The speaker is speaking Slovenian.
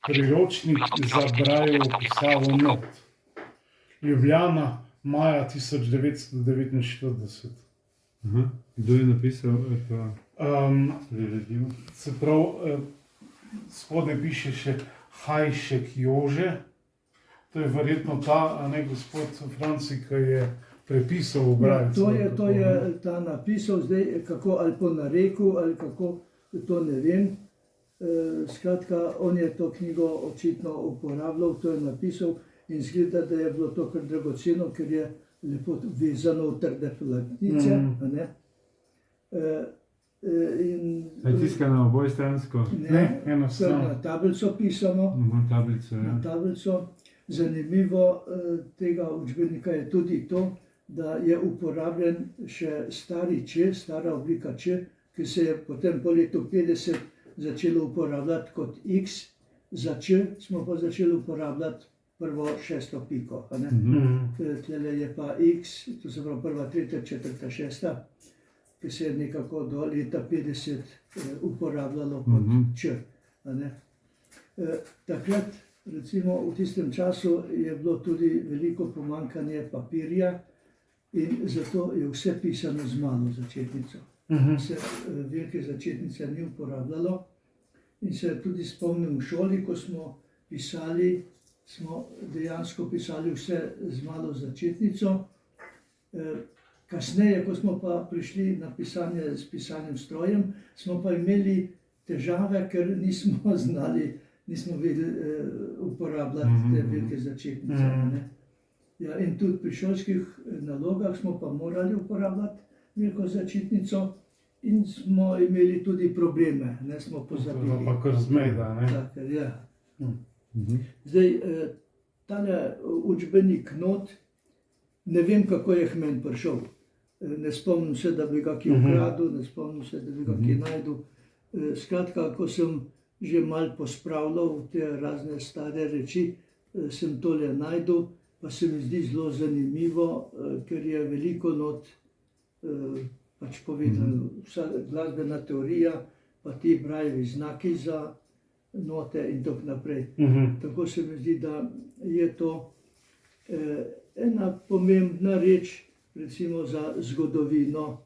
Priročnik za Braillevo pisavo not. Ljubljana, maja 1949. Kdo je napisal to prireditev? Se pravi, spodaj piše še Hajšek Jože. To je verjetno ta, ne, gospod Franci, ki je prepisal v Braille. Ja, to je ta napisal, zdaj kako ali po nareku ali kako, to ne vem. Skratka, on je to knjigo očitno uporabljal, to je napisal in izgleda, da je bilo to kar dragoceno, ker je lepo vezano v trde platnice. Je tiskano obojstransko? Ne, enostavno. Na tablico pisano. Tablico, ja. Na tablico. Zanimivo tega učbenika je tudi to, da je uporabljen še stari č, stara oblika č, ki se je potem po letu 50 začelo uporabljati kot x, za č smo pa začeli uporabljati prvo šesto piko. Tlele je pa x, to se pravi prva, tretja, četrta, šesta, ki se je nekako do leta 50 uporabljalo kot č. Takrat, recimo v tistem času, je bilo tudi veliko pomanjkanje papirja in zato je vse pisano z malo začetnico. Se velike začetnice ni uporabljalo in se tudi spomnim v šoli, ko smo pisali, smo dejansko pisali vse z malo začetnico. Kasneje, ko smo pa prišli na pisanje s pisalnim strojem, smo pa imeli težave, ker nismo znali, nismo vedeli uporabljati te velike začetnice. Ja, in tudi pri šolskih nalogah smo pa morali uporabljati veliko začetnico in smo imeli tudi probleme, smo pozabili. Pa kar zmeda, ne? Tako, ja. Zdaj, tale učbenik not, ne vem, kako je k meni prišel. Ne spomnim se, da bi ga kje ukradel, ne spomnim se, da bi ga kje najdel. Skratka, ko sem že malo pospravljal te razne stare reči, sem tole najdel, pa se mi zdi zelo zanimivo, ker je veliko not pač povedano, vsa glasbena teorija, pa ti Braillevi znaki za note in tako naprej. Tako se mi zdi, da je to ena pomembna reč, recimo za zgodovino